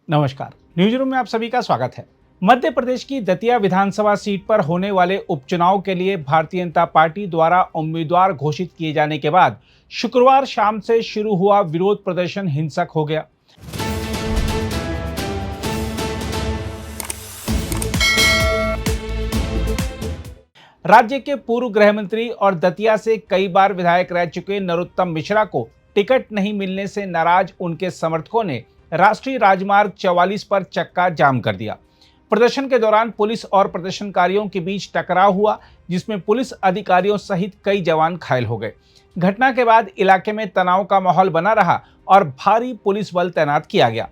नमस्कार। News room में आप सभी का स्वागत है। मध्य प्रदेश की दतिया विधानसभा सीट पर होने वाले उपचुनाव के लिए भारतीय जनता पार्टी द्वारा उम्मीदवार घोषित किए जाने के बाद शुक्रवार शाम से शुरू हुआ विरोध प्रदर्शन हिंसक हो गया। राज्य के पूर्व गृह मंत्री और दतिया से कई बार विधायक रह चुके नरोत्तम मिश्रा को टिकट नहीं मिलने से नाराज उनके समर्थकों ने राष्ट्रीय राजमार्ग 44 पर चक्का जाम कर दिया। प्रदर्शन के दौरान पुलिस और प्रदर्शनकारियों के बीच टकराव हुआ, जिसमें पुलिस अधिकारियों सहित कई जवान घायल हो गए। घटना के बाद इलाके में तनाव का माहौल बना रहा और भारी पुलिस बल तैनात किया गया।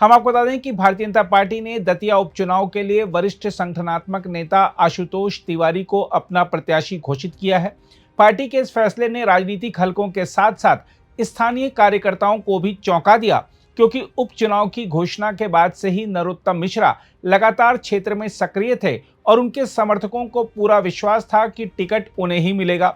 हम आपको बता दें कि भारतीय जनता पार्टी ने दतिया उपचुनाव के लिए वरिष्ठ संगठनात्मक नेता आशुतोष तिवारी को अपना प्रत्याशी घोषित किया है। पार्टी के इस फैसले ने राजनीतिक हलकों के साथ साथ स्थानीय कार्यकर्ताओं को भी चौंका दिया, क्योंकि उपचुनाव की घोषणा के बाद से ही नरोत्तम मिश्रा लगातार क्षेत्र में सक्रिय थे और उनके समर्थकों को पूरा विश्वास था कि टिकट उन्हें ही मिलेगा।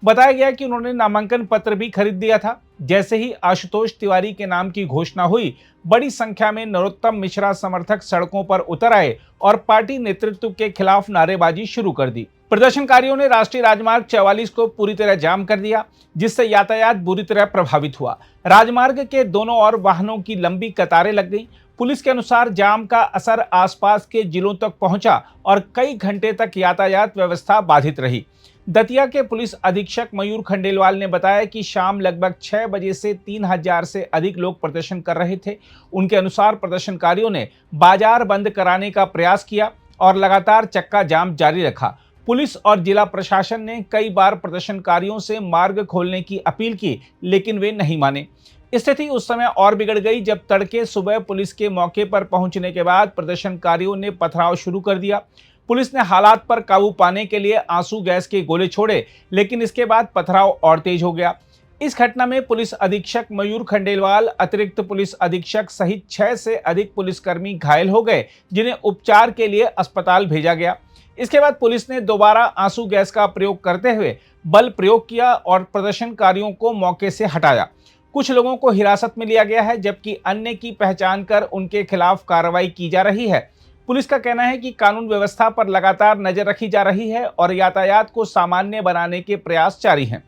बताया गया कि उन्होंने नामांकन पत्र भी खरीद दिया था। जैसे ही आशुतोष तिवारी के नाम की घोषणा हुई, बड़ी संख्या में नरोत्तम मिश्रा समर्थक सड़कों पर उतर आए और पार्टी नेतृत्व के खिलाफ नारेबाजी शुरू कर दी। प्रदर्शनकारियों ने राष्ट्रीय राजमार्ग 44 को पूरी तरह जाम कर दिया, जिससे यातायात बुरी तरह प्रभावित हुआ। राजमार्ग के दोनों ओर वाहनों की लंबी कतारें लग गईं। पुलिस के अनुसार जाम का असर आसपास के जिलों तक पहुंचा और कई घंटे तक यातायात व्यवस्था बाधित रही। दतिया के पुलिस अधीक्षक मयूर खंडेलवाल ने बताया कि शाम लगभग 6 बजे से 3000 से अधिक लोग प्रदर्शन कर रहे थे। उनके अनुसार प्रदर्शनकारियों ने बाजार बंद कराने का प्रयास किया और लगातार चक्का जाम जारी रखा। पुलिस और जिला प्रशासन ने कई बार प्रदर्शनकारियों से मार्ग खोलने की अपील की, लेकिन वे नहीं माने। स्थिति उस समय और बिगड़ गई जब तड़के सुबह पुलिस के मौके पर पहुंचने के बाद प्रदर्शनकारियों ने पथराव शुरू कर दिया। पुलिस ने हालात पर काबू पाने के लिए आंसू गैस के गोले छोड़े, लेकिन इसके बाद पथराव और तेज हो गया। इस घटना में पुलिस अधीक्षक मयूर खंडेलवाल, अतिरिक्त पुलिस अधीक्षक सहित 6 से अधिक पुलिसकर्मी घायल हो गए, जिन्हें उपचार के लिए अस्पताल भेजा गया। इसके बाद पुलिस ने दोबारा आंसू गैस का प्रयोग करते हुए बल प्रयोग किया और प्रदर्शनकारियों को मौके से हटाया। कुछ लोगों को हिरासत में लिया गया है, जबकि अन्य की पहचान कर उनके खिलाफ कार्रवाई की जा रही है। पुलिस का कहना है कि कानून व्यवस्था पर लगातार नजर रखी जा रही है और यातायात को सामान्य बनाने के प्रयास जारी हैं।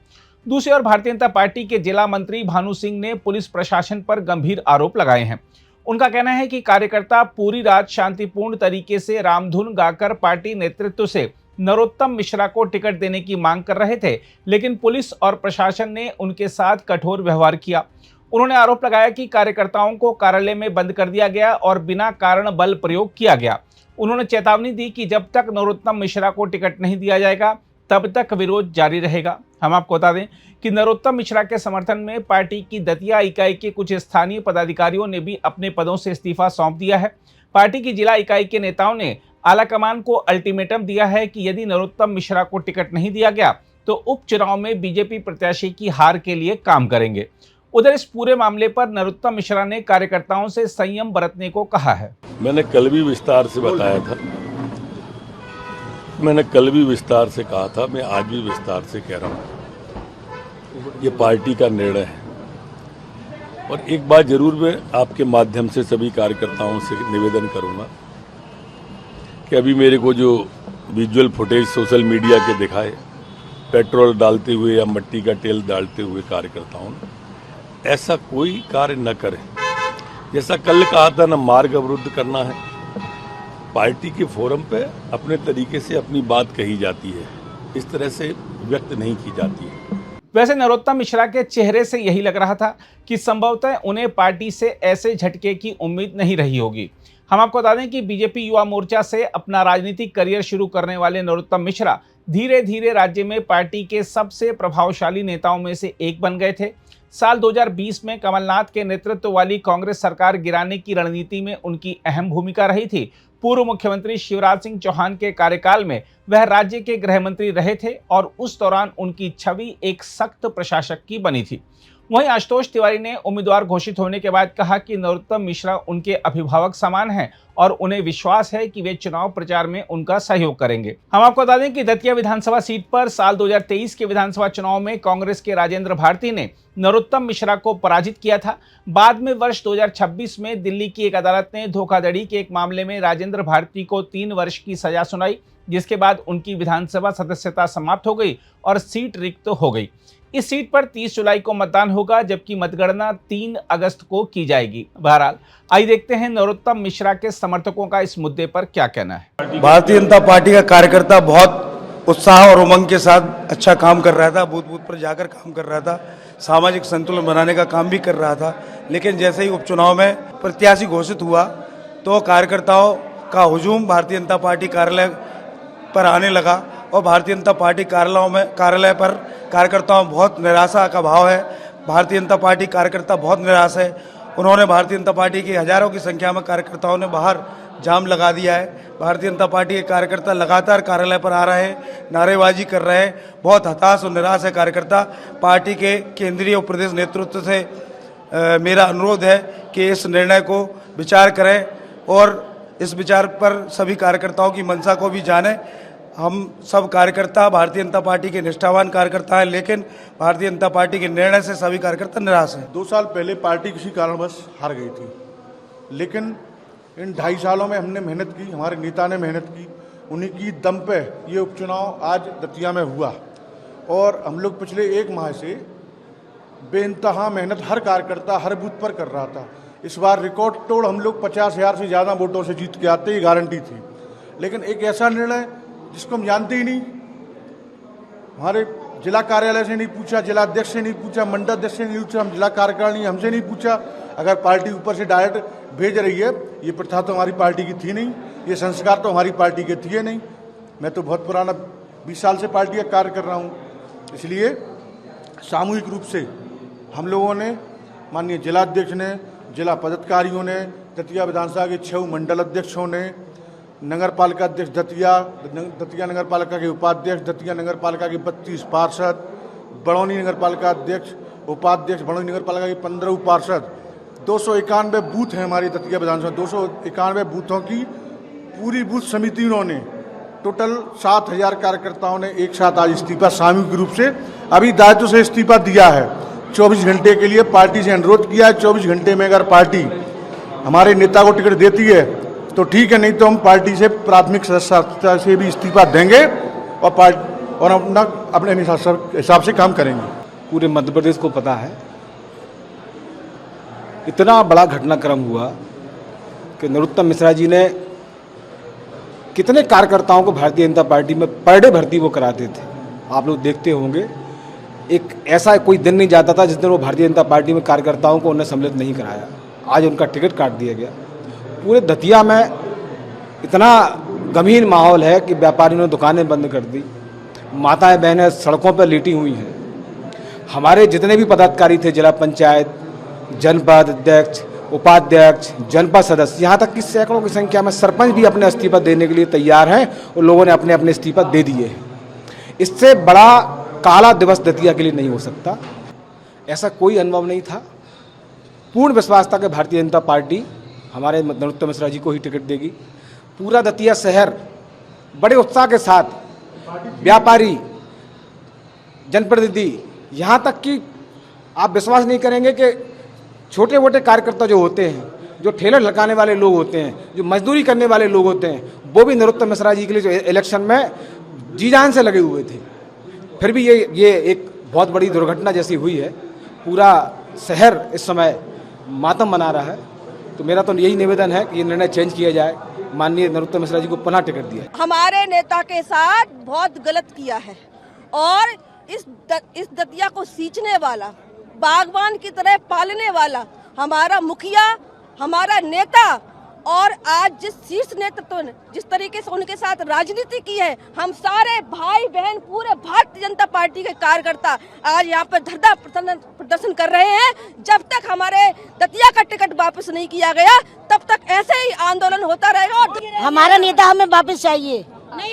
दूसरी ओर भारतीय जनता पार्टी के जिला मंत्री भानु सिंह ने पुलिस प्रशासन पर गंभीर आरोप लगाए हैं। उनका कहना है कि कार्यकर्ता पूरी रात शांतिपूर्ण तरीके से रामधुन गाकर पार्टी नेतृत्व से नरोत्तम मिश्रा को टिकट देने की मांग कर रहे थे, लेकिन पुलिस और प्रशासन ने उनके साथ कठोर व्यवहार किया। उन्होंने आरोप लगाया कि कार्यकर्ताओं को कार्यालय में बंद कर दिया गया और बिना कारण बल प्रयोग किया गया। उन्होंने चेतावनी दी कि जब तक नरोत्तम मिश्रा को टिकट नहीं दिया जाएगा, तब तक विरोध जारी रहेगा। हम आपको बता दें कि नरोत्तम मिश्रा के समर्थन में पार्टी की दतिया इकाई के कुछ स्थानीय पदाधिकारियों ने भी अपने पदों से इस्तीफा सौंप दिया है। पार्टी की जिला इकाई के नेताओं ने आलाकमान को अल्टीमेटम दिया है कि यदि नरोत्तम मिश्रा को टिकट नहीं दिया गया तो उपचुनाव में बीजेपी प्रत्याशी की हार के लिए काम करेंगे। उधर इस पूरे मामले पर नरोत्तम मिश्रा ने कार्यकर्ताओं से संयम बरतने को कहा है। मैंने कल भी विस्तार से बताया था, मैंने कल भी विस्तार से कहा था, मैं आज भी विस्तार से कह रहा हूँ, ये पार्टी का निर्णय है। और एक बात जरूर मैं आपके माध्यम से सभी कार्यकर्ताओं से निवेदन करूँगा कि अभी मेरे को जो विजुअल फुटेज सोशल मीडिया के दिखाए, पेट्रोल डालते हुए या मिट्टी का तेल डालते हुए कार्यकर्ताओं ने, ऐसा कोई कार्य न करें। जैसा कल कहा था, न मार्ग अवरुद्ध करना है। पार्टी के फोरम पे अपने तरीके से अपनी बात कही जाती है, इस तरह से व्यक्त नहीं की जाती है। वैसे नरोत्तम मिश्रा के चेहरे से यही लग रहा था कि संभवतः उन्हें पार्टी से ऐसे झटके की उम्मीद नहीं रही होगी। हम आपको बता दें कि बीजेपी युवा मोर्चा से अपना राजनीतिक करियर शुरू करने वाले नरोत्तम मिश्रा धीरे धीरे राज्य में पार्टी के सबसे प्रभावशाली नेताओं में से एक बन गए थे। साल 2020 में कमलनाथ के नेतृत्व वाली कांग्रेस सरकार गिराने की रणनीति में उनकी अहम भूमिका रही थी। पूर्व मुख्यमंत्री शिवराज सिंह चौहान के कार्यकाल में वह राज्य के गृह मंत्री रहे थे और उस दौरान उनकी छवि एक सख्त प्रशासक की बनी थी। वहीं आशुतोष तिवारी ने उम्मीदवार घोषित होने के बाद कहा कि नरोत्तम मिश्रा उनके अभिभावक समान हैं और उन्हें विश्वास है कि वे चुनाव प्रचार में उनका सहयोग करेंगे। हम आपको बता दें कि दतिया विधानसभा सीट पर साल 2023 के विधानसभा चुनाव में कांग्रेस के राजेंद्र भारती ने नरोत्तम मिश्रा को पराजित किया था। बाद में वर्ष 2026 में दिल्ली की एक अदालत ने धोखाधड़ी के एक मामले में राजेंद्र भारती को 3 वर्ष की सजा सुनाई, जिसके बाद उनकी विधानसभा सदस्यता समाप्त हो गई और सीट रिक्त हो गई। इस सीट पर 30 जुलाई को मतदान होगा, जबकि मतगणना 3 अगस्त को की जाएगी। बहरहाल आइए देखते हैं नरोत्तम मिश्रा के समर्थकों का इस मुद्दे पर क्या कहना है। भारतीय जनता पार्टी का कार्यकर्ता बहुत उत्साह और उमंग के साथ अच्छा काम कर रहा था, बूथ बूथ पर जाकर काम कर रहा था, सामाजिक संतुलन बनाने का काम भी कर रहा था। लेकिन जैसे ही उपचुनाव में प्रत्याशी घोषित हुआ तो कार्यकर्ताओं का हुजूम भारतीय जनता पार्टी कार्यालय पर आने लगा और भारतीय जनता पार्टी कार्यालय पर कार्यकर्ताओं में बहुत निराशा का भाव है। भारतीय जनता पार्टी कार्यकर्ता बहुत निराश है। उन्होंने भारतीय जनता पार्टी की हजारों की संख्या में कार्यकर्ताओं ने बाहर जाम लगा दिया है। भारतीय जनता पार्टी के कार्यकर्ता लगातार कार्यालय पर आ रहे हैं, नारेबाजी कर रहे हैं। बहुत हताश और निराश है कार्यकर्ता। पार्टी के केंद्रीय और प्रदेश नेतृत्व से मेरा अनुरोध है कि इस निर्णय को विचार करें और इस विचार पर सभी कार्यकर्ताओं की मंशा को भी जानें। हम सब कार्यकर्ता भारतीय जनता पार्टी के निष्ठावान कार्यकर्ता हैं, लेकिन भारतीय जनता पार्टी के निर्णय से सभी कार्यकर्ता निराश हैं। 2 साल पहले पार्टी किसी कारणवश हार गई थी, लेकिन इन 2.5 सालों में हमने मेहनत की, हमारे नेता ने मेहनत की, उन्हीं की दम पे ये उपचुनाव आज दतिया में हुआ। और हम लोग पिछले 1 माह से बेइंतहा मेहनत हर कार्यकर्ता हर बूथ पर कर रहा था। इस बार रिकॉर्ड तोड़ हम लोग 50,000 से ज़्यादा वोटों से जीत के आते, ये गारंटी थी। लेकिन एक ऐसा निर्णय जिसको हम जानते ही नहीं, हमारे जिला कार्यालय से नहीं पूछा, जिला अध्यक्ष से नहीं पूछा, मंडल अध्यक्ष से नहीं पूछा, हम जिला कार्यकारिणी हमसे नहीं पूछा। अगर पार्टी ऊपर से डायरेक्ट भेज रही है, ये प्रथा तो हमारी पार्टी की थी नहीं, ये संस्कार तो हमारी पार्टी के थे नहीं। मैं तो बहुत पुराना 20 साल से पार्टी का कार्य कर रहा हूँ, इसलिए सामूहिक रूप से हम लोगों ने, माननीय जिला अध्यक्ष ने, जिला पदाधिकारियों ने, दतिया विधानसभा के 6 मंडल अध्यक्षों ने, नगर पालिका अध्यक्ष दतिया नगर पालिका के उपाध्यक्ष, दतिया नगर पालिका के 32 पार्षद, बड़ौनी नगर पालिका अध्यक्ष, उपाध्यक्ष, बड़ौनी नगर पालिका के 15 पार्षद, 291 बूथ हैं हमारी दतिया विधानसभा। 291 बूथों की पूरी बूथ समितियों ने टोटल 7,000 कार्यकर्ताओं ने एक साथ आज इस्तीफा सामूहिक रूप से अभी दायित्व से इस्तीफा दिया है। 24 घंटे के लिए पार्टी से अनुरोध किया है। 24 घंटे में अगर पार्टी हमारे नेता को टिकट देती है तो ठीक है, नहीं तो हम पार्टी से प्राथमिक सदस्यता से भी इस्तीफा देंगे और अपने हिसाब से काम करेंगे। पूरे मध्य प्रदेश को पता है इतना बड़ा घटनाक्रम हुआ कि नरोत्तम मिश्रा जी ने कितने कार्यकर्ताओं को भारतीय जनता पार्टी में पर डे भर्ती वो कराते थे। आप लोग देखते होंगे, एक ऐसा कोई दिन नहीं जाता था जिस दिन वो भारतीय जनता पार्टी में कार्यकर्ताओं को उन्हें सम्मिलित नहीं कराया। आज उनका टिकट काट दिया गया। पूरे दतिया में इतना गंभीर माहौल है कि व्यापारियों ने दुकानें बंद कर दी, माताएं बहनें सड़कों पर लेटी हुई हैं। हमारे जितने भी पदाधिकारी थे, जिला पंचायत, जनपद अध्यक्ष, उपाध्यक्ष, जनपद सदस्य, यहाँ तक कि सैकड़ों की संख्या में सरपंच भी अपने इस्तीफा देने के लिए तैयार हैं और लोगों ने अपने अपने इस्तीफा दे दिए हैं। इससे बड़ा काला दिवस दतिया के लिए नहीं हो सकता। ऐसा कोई अनुभव नहीं था। पूर्ण विश्वास था कि भारतीय जनता पार्टी हमारे नरोत्तम मिश्रा जी को ही टिकट देगी। पूरा दतिया शहर बड़े उत्साह के साथ, व्यापारी, जनप्रतिनिधि, यहाँ तक कि आप विश्वास नहीं करेंगे कि छोटे मोटे कार्यकर्ता जो होते हैं, जो ठेला लगाने वाले लोग होते हैं, जो मजदूरी करने वाले लोग होते हैं, वो भी नरोत्तम मिश्रा जी के लिए जो इलेक्शन में जी जान से लगे हुए थे। फिर भी ये एक बहुत बड़ी दुर्घटना जैसी हुई है। पूरा शहर इस समय मातम मना रहा है। तो मेरा तो यही निवेदन है कि ये निर्णय चेंज किया जाए, माननीय नरोत्तम मिश्रा जी को पुनः टिकट दिया। हमारे नेता के साथ बहुत गलत किया है और इस दतिया को सींचने वाला, बागवान की तरह पालने वाला हमारा मुखिया, हमारा नेता, और आज जिस शीर्ष नेतृत्व ने जिस तरीके से उनके साथ राजनीति की है, हम सारे भाई बहन पूरे भारतीय जनता पार्टी के कार्यकर्ता आज यहाँ पर धरना प्रदर्शन कर रहे हैं। जब तक हमारे दतिया का टिकट वापस नहीं किया गया, तब तक ऐसे ही आंदोलन होता रहेगा। और हमारा नेता हमें वापस चाहिए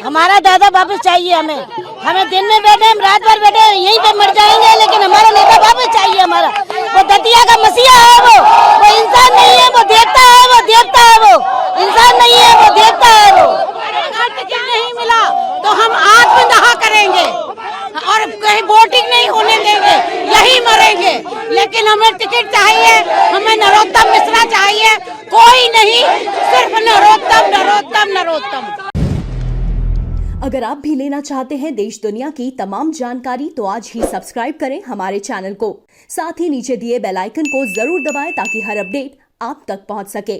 हमारा दादा वापस चाहिए हमें दिन में बैठे हम रात भर बैठे यहीं पे मर जाएंगे, लेकिन हमारा नेता वापस चाहिए हमारा। वो दतिया का मसीहा है, वो इंसान नहीं है, वो देवता है, वो देवता है, वो इंसान नहीं है, वो देवता है। वो अगर टिकट नहीं मिला तो हम आत्मदाह करेंगे और कहीं वोटिंग नहीं होने देंगे, यही मरेंगे। लेकिन हमें टिकट चाहिए, हमें नरोत्तम मिश्रा चाहिए, कोई नहीं, सिर्फ नरोत्तम नरोत्तम नरोत्तम। अगर आप भी लेना चाहते हैं देश दुनिया की तमाम जानकारी तो आज ही सब्सक्राइब करें हमारे चैनल को। साथ ही नीचे दिए बेल आइकन को जरूर दबाएं ताकि हर अपडेट आप तक पहुंच सके।